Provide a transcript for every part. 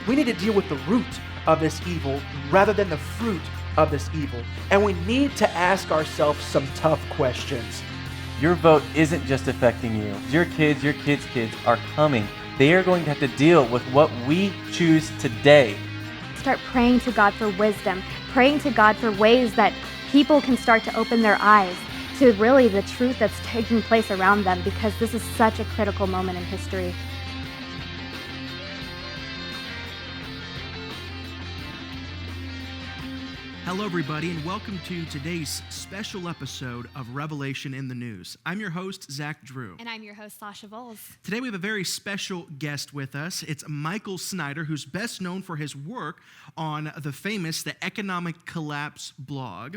We need to deal with the root of this evil rather than the fruit of this evil. And we need to ask ourselves some tough questions. Your vote isn't just affecting you. Your kids' kids are coming. They are going to have to deal with what we choose today. Start praying to God for wisdom, praying to God for ways that people can start to open their eyes to really the truth that's taking place around them, because this is such a critical moment in history. Hello, everybody, and welcome to today's special episode of Revelation in the News. I'm your host, Zach Drew. And I'm your host, Sasha Voles. Today we have a very special guest with us. It's Michael Snyder, who's best known for his work on the famous The Economic Collapse blog.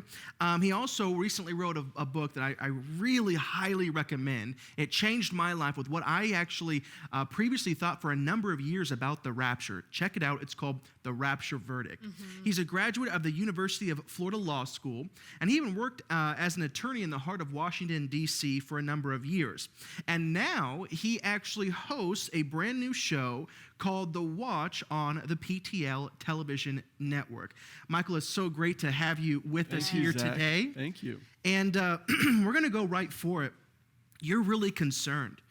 He also recently wrote a book that I really highly recommend. It changed my life with what I actually previously thought for a number of years about the rapture. Check it out. It's called The Rapture Verdict. He's a graduate of the University of Florida Law School, and he even worked as an attorney in the heart of Washington, D.C. for a number of years. And now he actually hosts a brand new show called The Watch on the PTL television network. Michael, it's so great to have you with us here today. Thank you. And we're going to go right for it. You're really concerned.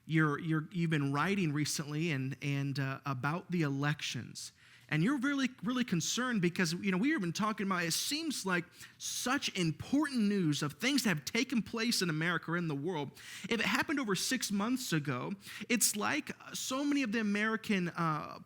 You've been writing recently and about the elections. And you're really, really concerned because, we've been talking about, it seems like such important news of things that have taken place in America or in the world. If it happened over 6 months ago, it's like so many of the American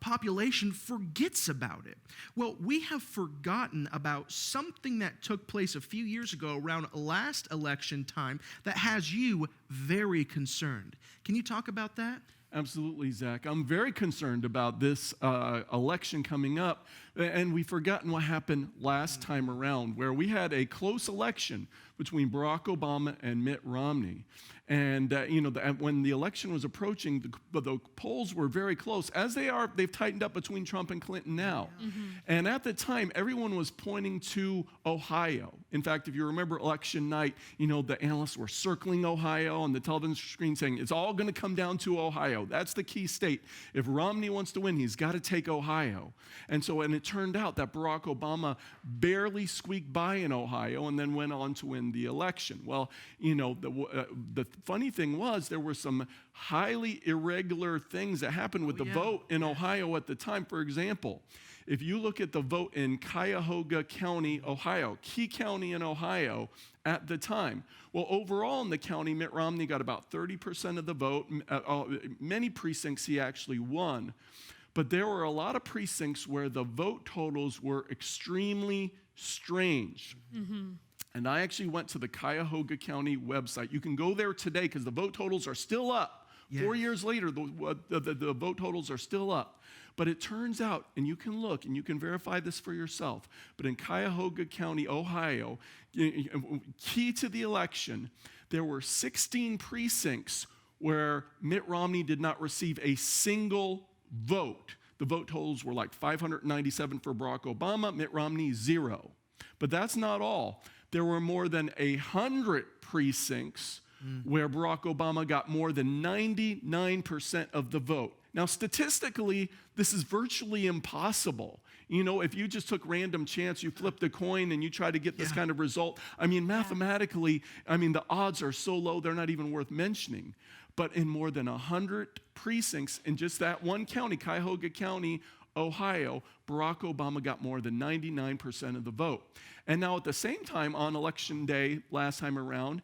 population forgets about it. Well, we have forgotten about something that took place a few years ago around last election time that has you very concerned. Can you talk about that? Absolutely, Zach. I'm very concerned about this election coming up, and we've forgotten what happened last time around, where we had a close election between Barack Obama and Mitt Romney. And, when the election was approaching, the polls were very close. As they've tightened up between Trump and Clinton now. And at the time, everyone was pointing to Ohio. In fact, if you remember election night, the analysts were circling Ohio on the television screen saying, it's all going to come down to Ohio. That's the key state. If Romney wants to win, he's got to take Ohio. And it turned out that Barack Obama barely squeaked by in Ohio and then went on to win the election. Well, the funny thing was there were some highly irregular things that happened with the vote in Ohio at the time. For example, if you look at the vote in Cuyahoga County, Ohio, key county in Ohio at the time, well, overall in the county, Mitt Romney got about 30% of the vote. Many precincts he actually won. But there were a lot of precincts where the vote totals were extremely strange. And I actually went to the Cuyahoga County website. You can go there today because the vote totals are still up. Yes. 4 years later, the vote totals are still up. But it turns out, and you can look and you can verify this for yourself, but in Cuyahoga County, Ohio, key to the election, there were 16 precincts where Mitt Romney did not receive a single vote. The vote totals were like 597 for Barack Obama, Mitt Romney 0. But that's not all. There were more than 100 precincts where Barack Obama got more than 99% of the vote. Now, statistically, this is virtually impossible. If you just took random chance, you flipped a coin and you try to get this kind of result, mathematically, the odds are so low, they're not even worth mentioning. But in more than 100 precincts in just that one county, Cuyahoga County, Ohio, Barack Obama got more than 99% of the vote. And now at the same time, on election day last time around,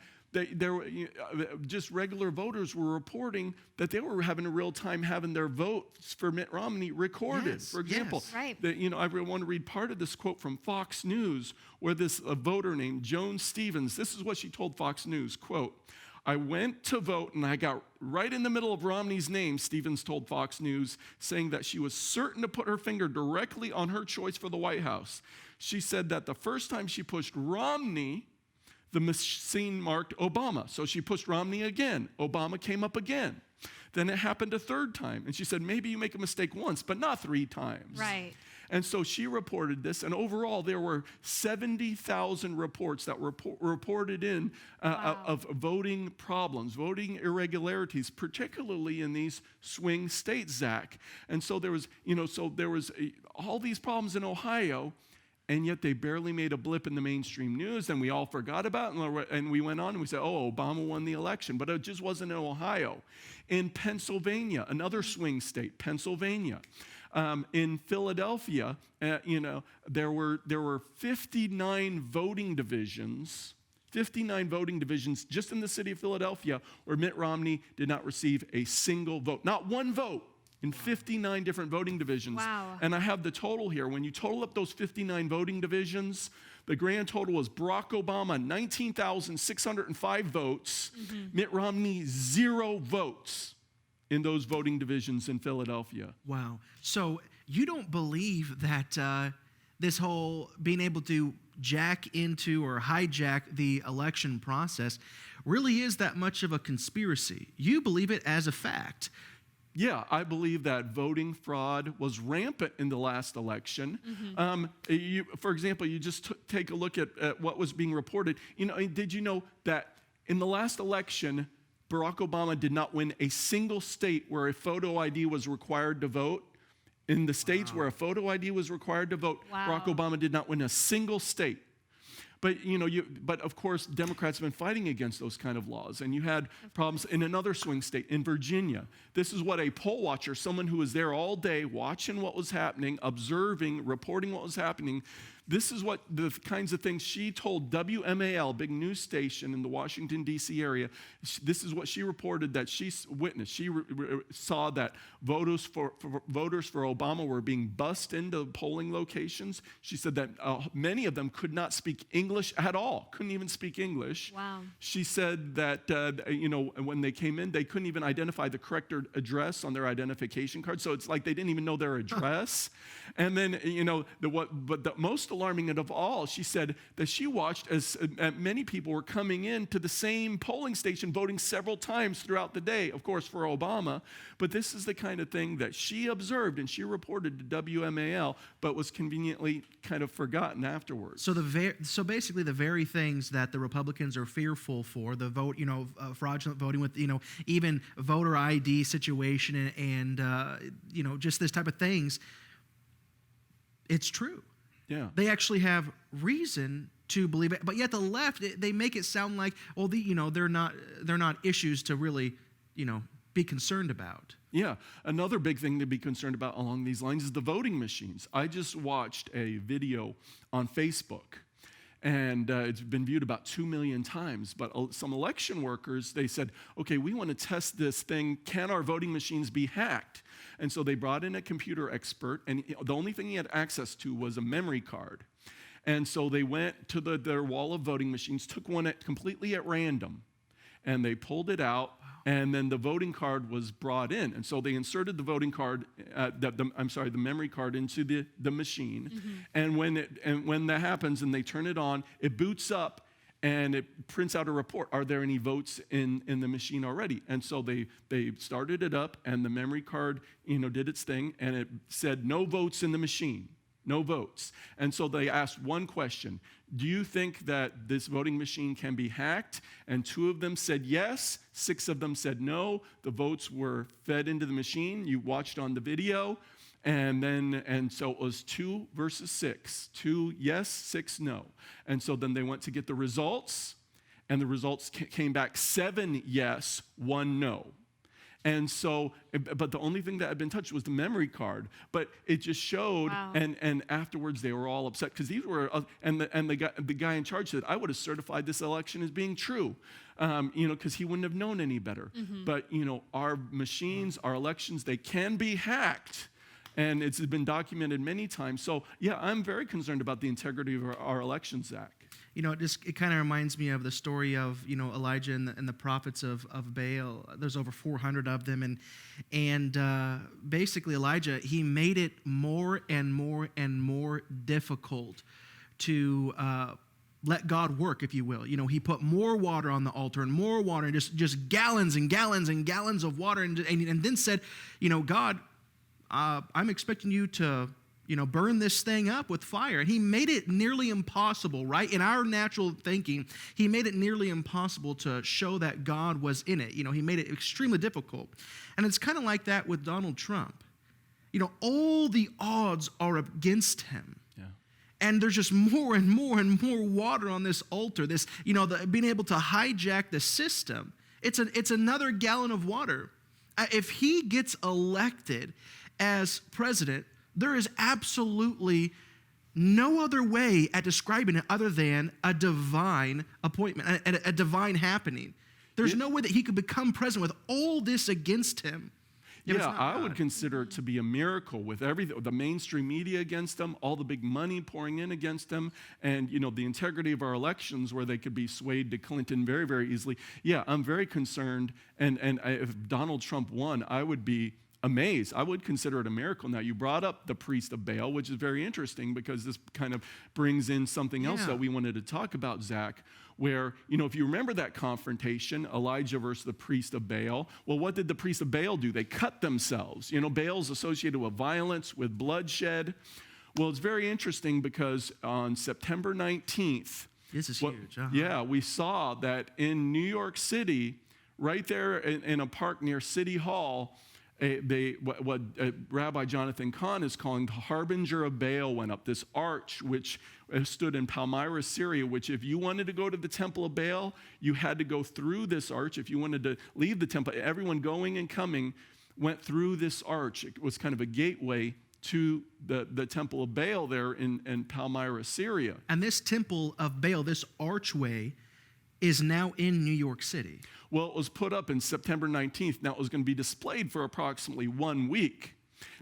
just regular voters were reporting that they were having a real time having their votes for Mitt Romney recorded. Yes, for example, right. I want to read part of this quote from Fox News, where this voter named Joan Stevens, this is what she told Fox News, quote, I went to vote and I got right in the middle of Romney's name, Stevens told Fox News, saying that she was certain to put her finger directly on her choice for the White House. She said that the first time she pushed Romney, the machine marked Obama. So she pushed Romney again. Obama came up again. Then it happened a third time. And she said, maybe you make a mistake once, but not 3 times. Right. And so she reported this, and overall there were 70,000 reports that were reported in of voting problems, voting irregularities, particularly in these swing states, Zach. And so there was, all these problems in Ohio, and yet they barely made a blip in the mainstream news, and we all forgot about it, and we went on and we said, oh, Obama won the election, but it just wasn't in Ohio. In Pennsylvania, another swing state, Pennsylvania, in Philadelphia, there were 59 voting divisions, 59 voting divisions just in the city of Philadelphia where Mitt Romney did not receive a single vote, not one vote. In 59 different voting divisions. Wow. And I have the total here. When you total up those 59 voting divisions, the grand total was Barack Obama, 19,605 votes. Mitt Romney, 0 votes in those voting divisions in Philadelphia. Wow. So you don't believe that this whole being able to jack into or hijack the election process really is that much of a conspiracy. You believe it as a fact. Yeah, I believe that voting fraud was rampant in the last election. For example, you just take a look at what was being reported. Did you know that in the last election, Barack Obama did not win a single state where a photo ID was required to vote? In the states where a photo ID was required to vote, Barack Obama did not win a single state. But but of course, Democrats have been fighting against those kind of laws. And you had problems in another swing state, in Virginia. This is what a poll watcher, someone who was there all day watching what was happening, observing, reporting what was happening. This is what the kinds of things she told WMAL, big news station in the Washington, D.C. area. This is what she reported that she witnessed. She saw that voters for Obama were being bussed into polling locations. She said that many of them could not speak English at all, couldn't even speak English. Wow. She said that, when they came in, they couldn't even identify the correct address on their identification card. So it's like they didn't even know their address. And then, but the most alarming of all, she said that she watched as many people were coming in to the same polling station voting several times throughout the day, of course, for Obama. But this is the kind of thing that she observed and she reported to WMAL, but was conveniently kind of forgotten afterwards. So basically the very things that the Republicans are fearful for, the vote, fraudulent voting with, even voter ID situation and just this type of things, it's true. Yeah. They actually have reason to believe it, but yet the left, they make it sound like, they're not issues to really, be concerned about. Yeah, another big thing to be concerned about along these lines is the voting machines. I just watched a video on Facebook, and it's been viewed about 2 million times, but some election workers, they said, okay, we want to test this thing. Can our voting machines be hacked? And so they brought in a computer expert, and the only thing he had access to was a memory card. And so they went to their wall of voting machines, took one completely at random, and they pulled it out, and then the voting card was brought in. And so they inserted the voting card, the memory card into the machine. And when that happens and they turn it on, it boots up, and it prints out a report. Are there any votes in the machine already? And so they started it up, and the memory card, did its thing, and it said no votes in the machine, no votes. And so they asked one question: do you think that this voting machine can be hacked? And 2 of them said yes, 6 of them said no. The votes were fed into the machine. You watched on the video. And so it was 2 versus 6. 2 yes, 6 no. And so then they went to get the results, and the results came back 7 yes, 1 no. And so, but the only thing that had been touched was the memory card. But it just showed, and afterwards they were all upset because these were, the guy in charge said, I would have certified this election as being true, because he wouldn't have known any better. But our machines, our elections, they can be hacked. And it's been documented many times. So, yeah, I'm very concerned about the integrity of our elections, Zach. It kind of reminds me of the story of, Elijah and the prophets of Baal. There's over 400 of them. And basically Elijah, he made it more and more and more difficult to let God work, if you will. You know, he put more water on the altar and more water and just gallons and gallons and gallons of water and then said, you know, God, I'm expecting you to, you know, burn this thing up with fire. And he made it nearly impossible, right? In our natural thinking, he made it nearly impossible to show that God was in it. You know, he made it extremely difficult. And it's kind of like that with Donald Trump. You know, all the odds are against him. And there's just more and more and more water on this altar. This, you know, being able to hijack the system. It's another gallon of water. If he gets elected as president, there is absolutely no other way at describing it other than a divine appointment, a divine happening. There's no way that he could become president with all this against him. Yeah, I would consider it to be a miracle with everything, the mainstream media against them, all the big money pouring in against them, and, you know, the integrity of our elections where they could be swayed to Clinton very, very easily. Yeah, I'm very concerned, and if Donald Trump won, I would be amazed. I would consider it a miracle. Now, you brought up the priest of Baal, which is very interesting because this kind of brings in something else that we wanted to talk about, Zach, where, you know, if you remember that confrontation, Elijah versus the priest of Baal, well, what did the priest of Baal do? They cut themselves. You know, Baal's associated with violence, with bloodshed. Well, it's very interesting because on September 19th, this is huge. Yeah, we saw that in New York City, right there in a park near City Hall, what Rabbi Jonathan Cahn is calling the harbinger of Baal went up, this arch which stood in Palmyra, Syria, which if you wanted to go to the temple of Baal, you had to go through this arch. If you wanted to leave the temple, everyone going and coming went through this arch. It was kind of a gateway to the temple of Baal there in Palmyra, Syria. And this temple of Baal, this archway, is now in New York City. Well, it was put up in September 19th. Now, it was going to be displayed for approximately 1 week.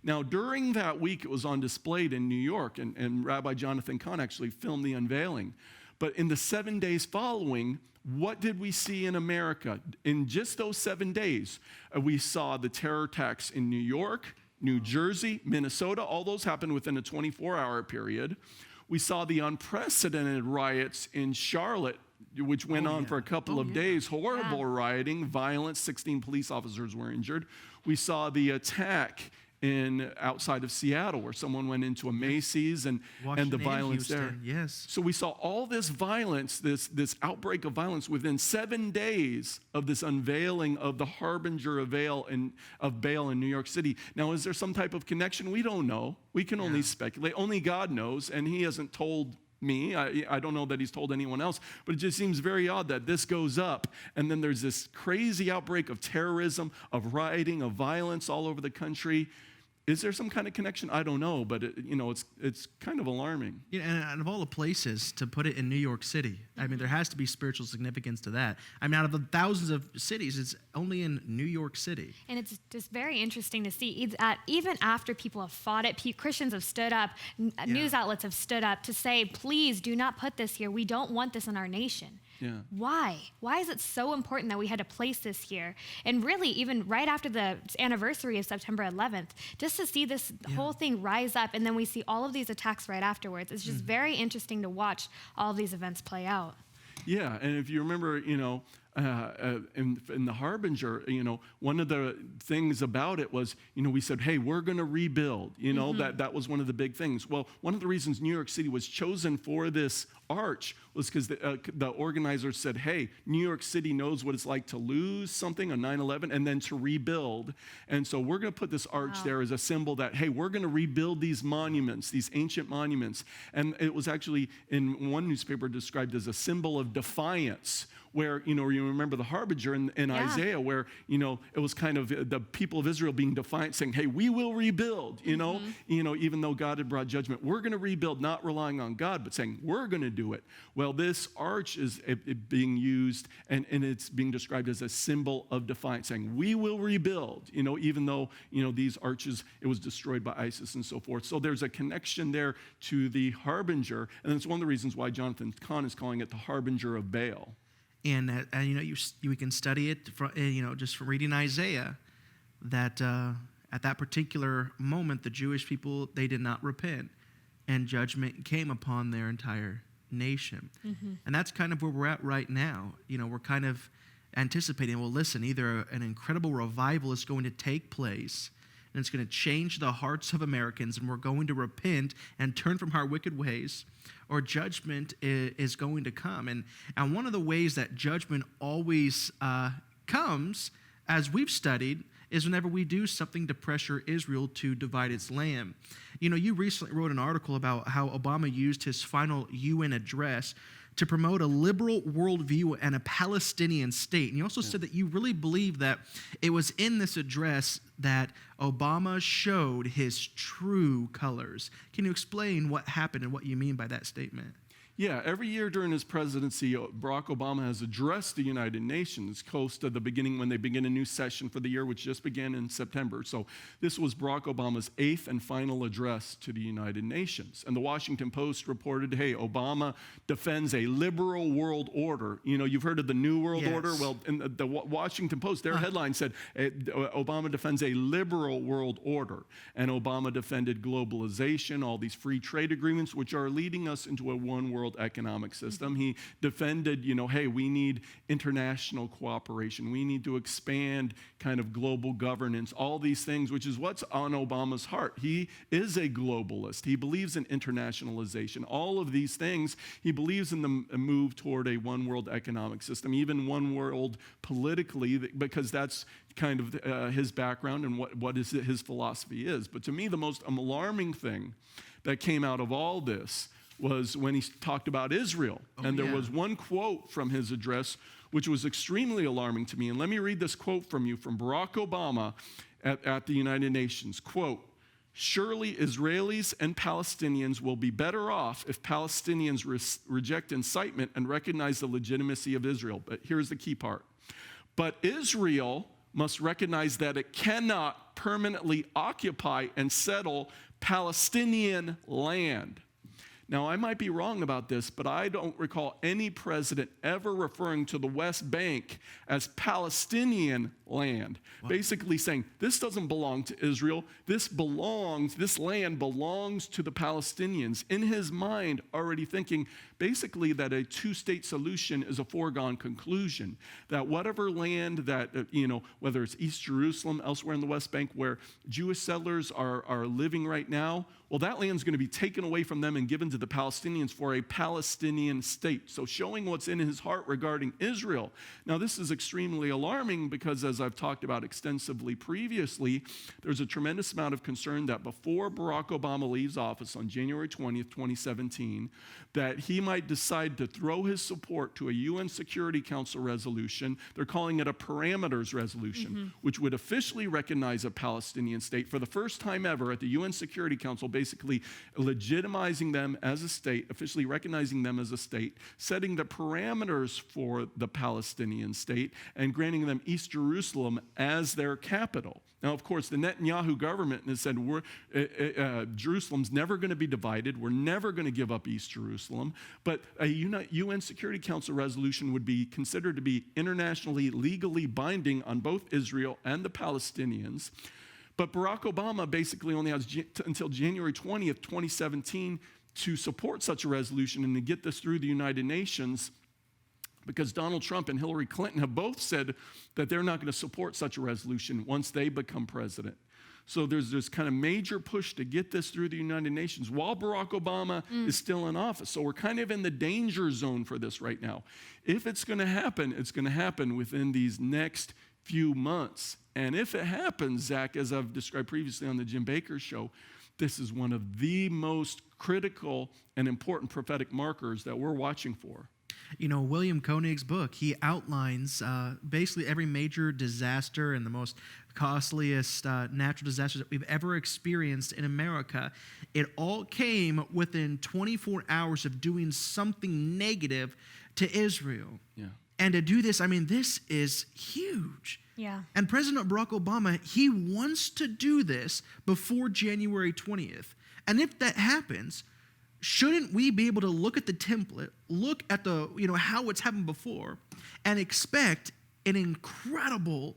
Now, during that week, it was on display in New York, and Rabbi Jonathan Cahn actually filmed the unveiling. But in the 7 days following, what did we see in America? In just those 7 days, we saw the terror attacks in New York, New Jersey, Minnesota. All those happened within a 24-hour period. We saw the unprecedented riots in Charlotte, which went on for a couple of days. Horrible rioting, violence. 16 police officers were injured. We saw the attack outside of Seattle where someone went into a Macy's and the violence there. Yes. So we saw all this violence, this outbreak of violence within 7 days of this unveiling of the harbinger of Baal in New York City. Now, is there some type of connection? We don't know. We can only speculate. Only God knows, and he hasn't told me. I don't know that he's told anyone else, but it just seems very odd that this goes up and then there's this crazy outbreak of terrorism, of rioting, of violence all over the country. Is there some kind of connection? I don't know, but it's kind of alarming. Yeah, and of all the places to put it in New York City, I mean, there has to be spiritual significance to that. I mean, out of the thousands of cities, it's only in New York City. And it's just very interesting to see, even after people have fought it, Christians have stood up, news outlets have stood up to say, please do not put this here. We don't want this in our nation. Yeah. Why? Why is it so important that we had to place this here? And really, even right after the anniversary of September 11th, just to see this whole thing rise up, and then we see all of these attacks right afterwards. It's just very interesting to watch all of these events play out. Yeah, and if you remember, in the Harbinger, one of the things about it was, we said, hey, we're going to rebuild. That was one of the big things. Well, one of the reasons New York City was chosen for this arch was because the organizers said, hey, New York City knows what it's like to lose something on 9/11 and then to rebuild. And so we're going to put this arch there as a symbol that, hey, we're going to rebuild these monuments, these ancient monuments. And it was actually in one newspaper described as a symbol of defiance, where, you remember the harbinger in Isaiah, where, it was kind of the people of Israel being defiant, saying, hey, we will rebuild, even though God had brought judgment. We're going to rebuild, not relying on God, but saying, we're going to do it. Well, this arch is being used, and it's being described as a symbol of defiance, saying, we will rebuild, even though, these arches, it was destroyed by ISIS and so forth. So there's a connection there to the harbinger, and that's one of the reasons why Jonathan Cahn is calling it the harbinger of Baal. And we can study it from, just from reading Isaiah, that at that particular moment, the Jewish people, they did not repent, and judgment came upon their entire nation. And that's kind of where we're at right now. We're kind of anticipating, well, listen, either an incredible revival is going to take place, and it's going to change the hearts of Americans, and we're going to repent and turn from our wicked ways, or judgment is going to come. And one of the ways that judgment always comes, as we've studied, is whenever we do something to pressure Israel to divide its land. You recently wrote an article about how Obama used his final UN address to promote a liberal worldview and a Palestinian state. And you also said that you really believe that it was in this address that Obama showed his true colors. Can you explain what happened and what you mean by that statement? Yeah, every year during his presidency, Barack Obama has addressed the United Nations close to the beginning when they begin a new session for the year, which just began in September. So this was Barack Obama's 8th and final address to the United Nations. And the Washington Post reported, hey, Obama defends a liberal world order. You've heard of the New World Order? Well, in the Washington Post, their headline said, Obama defends a liberal world order. And Obama defended globalization, all these free trade agreements, which are leading us into a one world economic system. He defended, hey, we need international cooperation. We need to expand kind of global governance, all these things, which is what's on Obama's heart. He is a globalist. He believes in internationalization. All of these things, he believes in the move toward a one world economic system, even one world politically, because that's kind of his background and what his philosophy is. But to me, the most alarming thing that came out of all this was when he talked about Israel. And there was one quote from his address which was extremely alarming to me. And let me read this quote from Barack Obama at the United Nations. Quote, "Surely Israelis and Palestinians will be better off if Palestinians reject incitement and recognize the legitimacy of Israel." But here's the key part. "But Israel must recognize that it cannot permanently occupy and settle Palestinian land." Now, I might be wrong about this, but I don't recall any president ever referring to the West Bank as Palestinian land. Wow. Basically saying, this doesn't belong to Israel. This land belongs to the Palestinians. In his mind, already thinking basically that a two-state solution is a foregone conclusion. That whatever land that, whether it's East Jerusalem, elsewhere in the West Bank, where Jewish settlers are living right now, well, that land's going to be taken away from them and given to the Palestinians for a Palestinian state. So showing what's in his heart regarding Israel. Now, this is extremely alarming because, as I've talked about extensively previously, there's a tremendous amount of concern that before Barack Obama leaves office on January 20th, 2017, that he might decide to throw his support to a UN Security Council resolution. They're calling it a parameters resolution, which would officially recognize a Palestinian state for the first time ever at the UN Security Council, basically legitimizing them as a state, officially recognizing them as a state, setting the parameters for the Palestinian state, and granting them East Jerusalem as their capital. Now, of course, the Netanyahu government has said Jerusalem's never going to be divided. We're never going to give up East Jerusalem. But a UN Security Council resolution would be considered to be internationally, legally binding on both Israel and the Palestinians. But Barack Obama basically only has until January 20th, 2017 to support such a resolution and to get this through the United Nations, because Donald Trump and Hillary Clinton have both said that they're not going to support such a resolution once they become president. So there's this kind of major push to get this through the United Nations while Barack Obama is still in office. So we're kind of in the danger zone for this right now. If it's going to happen, it's going to happen within these next few months. And if it happens, Zach, as I've described previously on the Jim Baker show, this is one of the most critical and important prophetic markers that we're watching for. William Koenig's book, he outlines basically every major disaster and the most costliest natural disasters that we've ever experienced in America. It all came within 24 hours of doing something negative to Israel. Yeah. And to do this, this is huge. Yeah. And President Barack Obama, he wants to do this before January 20th. And if that happens, shouldn't we be able to look at the template, look at the, how it's happened before, and expect an incredible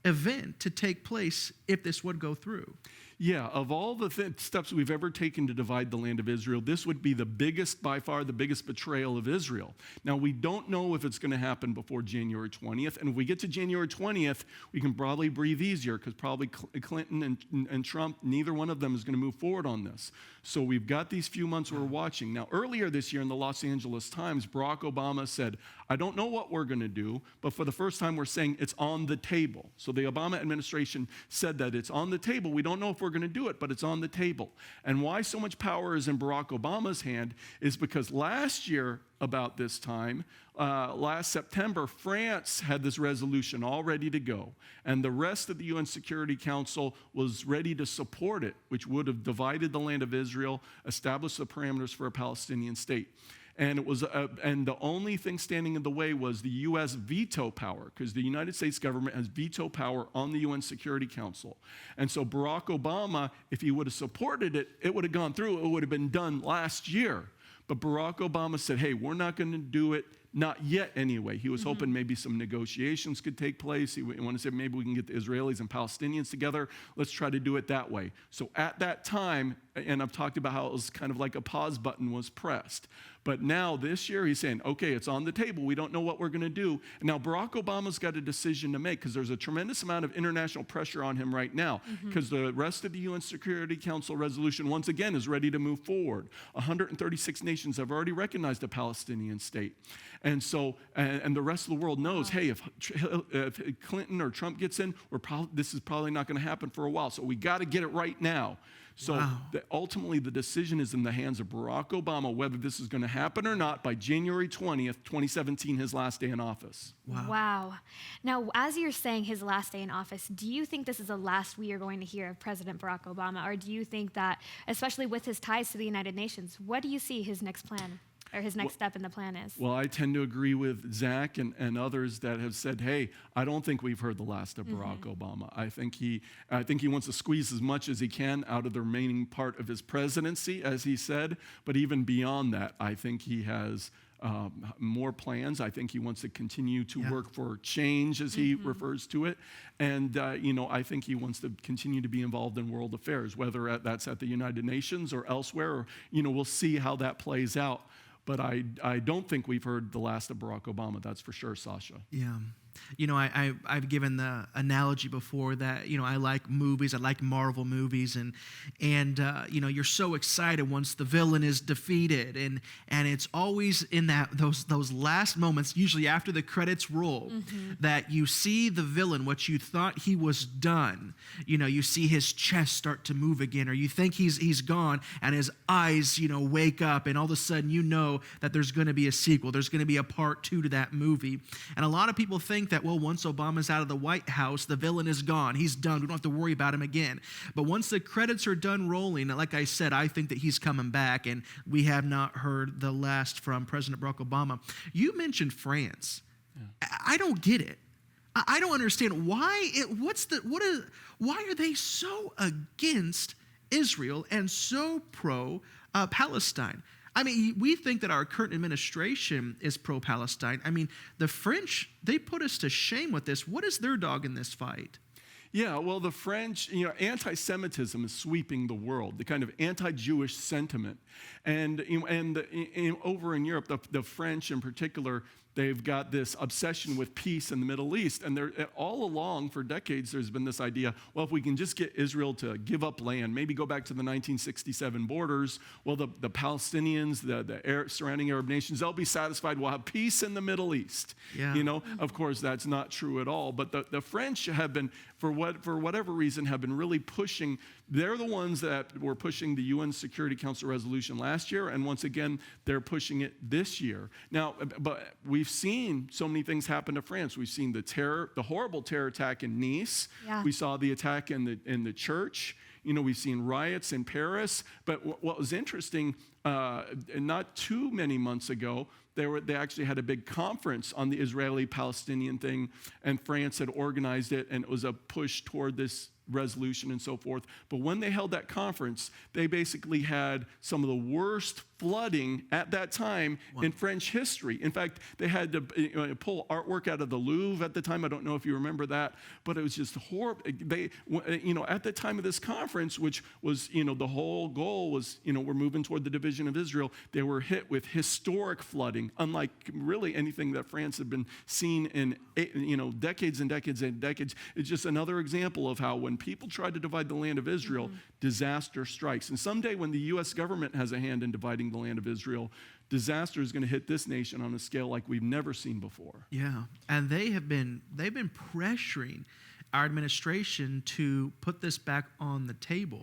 event to take place if this would go through? Yeah, of all the steps we've ever taken to divide the land of Israel, this would be the biggest, by far, the biggest betrayal of Israel. Now, we don't know if it's going to happen before January 20th, and if we get to January 20th, we can probably breathe easier, because probably Clinton and Trump, neither one of them is going to move forward on this. So we've got these few months we're watching. Now, earlier this year in the Los Angeles Times, Barack Obama said, I don't know what we're going to do, but for the first time we're saying it's on the table. So the Obama administration said that it's on the table. We don't know if we're going to do it, but it's on the table. And why so much power is in Barack Obama's hand is because last year, about this time, last September, France had this resolution all ready to go. And the rest of the UN Security Council was ready to support it, which would have divided the land of Israel, established the parameters for a Palestinian state. And it was, and the only thing standing in the way was the U.S. veto power, because the United States government has veto power on the UN Security Council. And so Barack Obama, if he would have supported it, it would have gone through. It would have been done last year. But Barack Obama said, hey, we're not going to do it. Not yet, anyway. He was hoping maybe some negotiations could take place. He wanted to say maybe we can get the Israelis and Palestinians together. Let's try to do it that way. So at that time, and I've talked about how it was kind of like a pause button was pressed. But now this year he's saying, okay, it's on the table. We don't know what we're going to do. And now Barack Obama's got a decision to make, because there's a tremendous amount of international pressure on him right now, because the rest of the UN Security Council resolution, once again, is ready to move forward. 136 nations have already recognized a Palestinian state. And so, and the rest of the world knows, hey, if Clinton or Trump gets in, this is probably not going to happen for a while. So we got to get it right now. So ultimately, the decision is in the hands of Barack Obama, whether this is going to happen or not by January 20th, 2017, his last day in office. Wow. Now, as you're saying his last day in office, do you think this is the last we are going to hear of President Barack Obama? Or do you think that, especially with his ties to the United Nations, what do you see his next plan? Or his next step in the plan is? Well, I tend to agree with Zach and others that have said, hey, I don't think we've heard the last of Barack Obama. I think he wants to squeeze as much as he can out of the remaining part of his presidency, as he said. But even beyond that, I think he has more plans. I think he wants to continue to work for change, as he refers to it. And, I think he wants to continue to be involved in world affairs, whether that's at the United Nations or elsewhere. Or, we'll see how that plays out. But I don't think we've heard the last of Barack Obama, that's for sure, Sasha. Yeah. I've given the analogy before that, I like movies, I like Marvel movies, and you're so excited once the villain is defeated, and it's always in those last moments, usually after the credits roll, that you see the villain, what you thought he was done. You see his chest start to move again, or you think he's gone, and his eyes, wake up, and all of a sudden that there's going to be a sequel, there's going to be a part 2 to that movie. And a lot of people think that, well, once Obama's out of the White House, the villain is gone. He's done. We don't have to worry about him again. But once the credits are done rolling, like I said, I think that he's coming back, and we have not heard the last from President Barack Obama. You mentioned France. Yeah. I don't get it. I don't understand why are they so against Israel and so pro Palestine? I mean, we think that our current administration is pro-Palestine. I mean, the French, they put us to shame with this. What is their dog in this fight? Yeah, well, the French, anti-Semitism is sweeping the world, the kind of anti-Jewish sentiment. And over in Europe, the French in particular, they've got this obsession with peace in the Middle East. And all along, for decades, there's been this idea, well, if we can just get Israel to give up land, maybe go back to the 1967 borders, well, the Palestinians, the surrounding Arab nations, they'll be satisfied. We'll have peace in the Middle East. Yeah. Of course, that's not true at all. But the French have been, for whatever reason, have been really pushing. They're the ones that were pushing the UN Security Council resolution last year, and once again, they're pushing it this year. Now, but we've seen so many things happen to France. We've seen the horrible terror attack in Nice. Yeah. We saw the attack in the church. We've seen riots in Paris. But what was interesting, not too many months ago, they actually had a big conference on the Israeli-Palestinian thing, and France had organized it, and it was a push toward this resolution and so forth. But when they held that conference, they basically had some of the worst flooding at that time in French history. In fact, they had to pull artwork out of the Louvre at the time. I don't know if you remember that, but it was just horrible. They, at the time of this conference, which was, the whole goal was, we're moving toward the division of Israel, they were hit with historic flooding, unlike really anything that France had been seen in, decades and decades and decades. It's just another example of how when people try to divide the land of Israel, disaster strikes. And someday when the U.S. government has a hand in dividing the land of Israel, disaster is going to hit this nation on a scale like we've never seen before. Yeah, and they've been pressuring our administration to put this back on the table.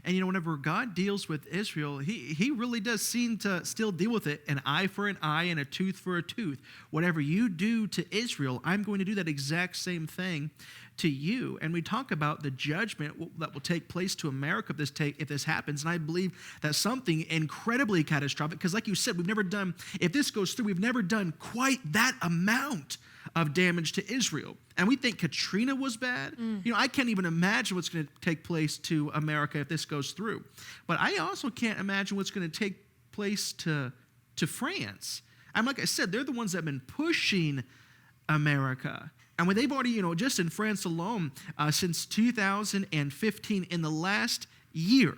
And whenever God deals with Israel, he really does seem to still deal with it, an eye for an eye and a tooth for a tooth. Whatever you do to Israel, I'm going to do that exact same thing to you. And we talk about the judgment that will take place to America if this happens. And I believe that's something incredibly catastrophic, because like you said, if this goes through, we've never done quite that amount of damage to Israel. And we think Katrina was bad. I can't even imagine what's going to take place to America if this goes through. But I also can't imagine what's going to take place to France. And like I said, they're the ones that have been pushing America. And when they've already, just in France alone, since 2015, in the last year,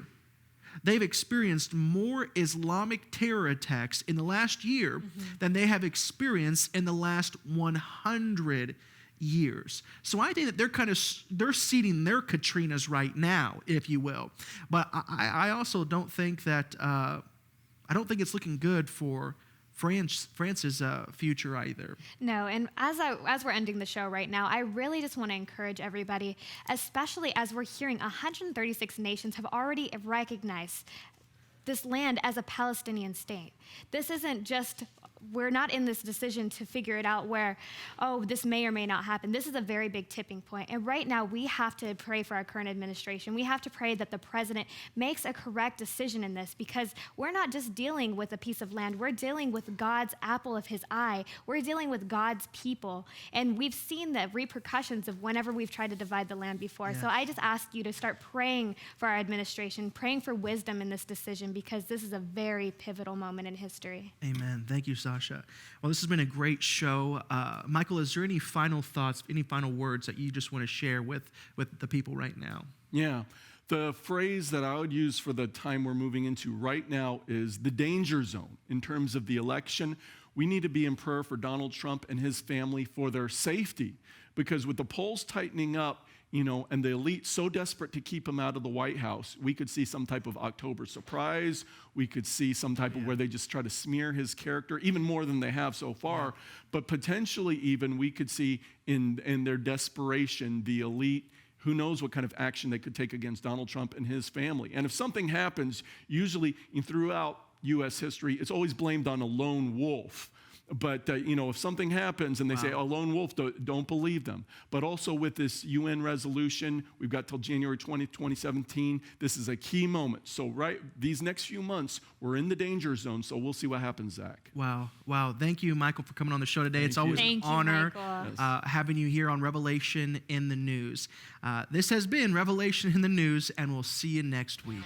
they've experienced more Islamic terror attacks in the last year than they have experienced in the last 100 years. So I think that they're seeding their Katrinas right now, if you will. But I also don't think that I don't think it's looking good for France's future either. No, and as we're ending the show right now, I really just want to encourage everybody, especially as we're hearing 136 nations have already recognized this land as a Palestinian state. This isn't just, we're not in this decision to figure it out where, this may or may not happen. This is a very big tipping point. And right now, we have to pray for our current administration. We have to pray that the president makes a correct decision in this, because we're not just dealing with a piece of land. We're dealing with God's apple of his eye. We're dealing with God's people. And we've seen the repercussions of whenever we've tried to divide the land before. Yes. So I just ask you to start praying for our administration, praying for wisdom in this decision, because this is a very pivotal moment in history. Amen. Thank you, Sasha. Well, this has been a great show. Michael, is there any final thoughts, any final words that you just want to share with the people right now? Yeah. The phrase that I would use for the time we're moving into right now is the danger zone in terms of the election. We need to be in prayer for Donald Trump and his family for their safety, because with the polls tightening up, and the elite so desperate to keep him out of the White House, we could see some type of October surprise. We could see some type of where they just try to smear his character, even more than they have so far. Yeah. But potentially even we could see in their desperation, the elite, who knows what kind of action they could take against Donald Trump and his family. And if something happens, usually throughout U.S. history, it's always blamed on a lone wolf. But, if something happens and they say, a lone wolf, don't believe them. But also with this UN resolution, we've got till January 20th, 2017. This is a key moment. So these next few months, we're in the danger zone. So we'll see what happens, Zach. Wow. Thank you, Michael, for coming on the show today. It's always an honor having you here on Revelation in the News. This has been Revelation in the News, and we'll see you next week.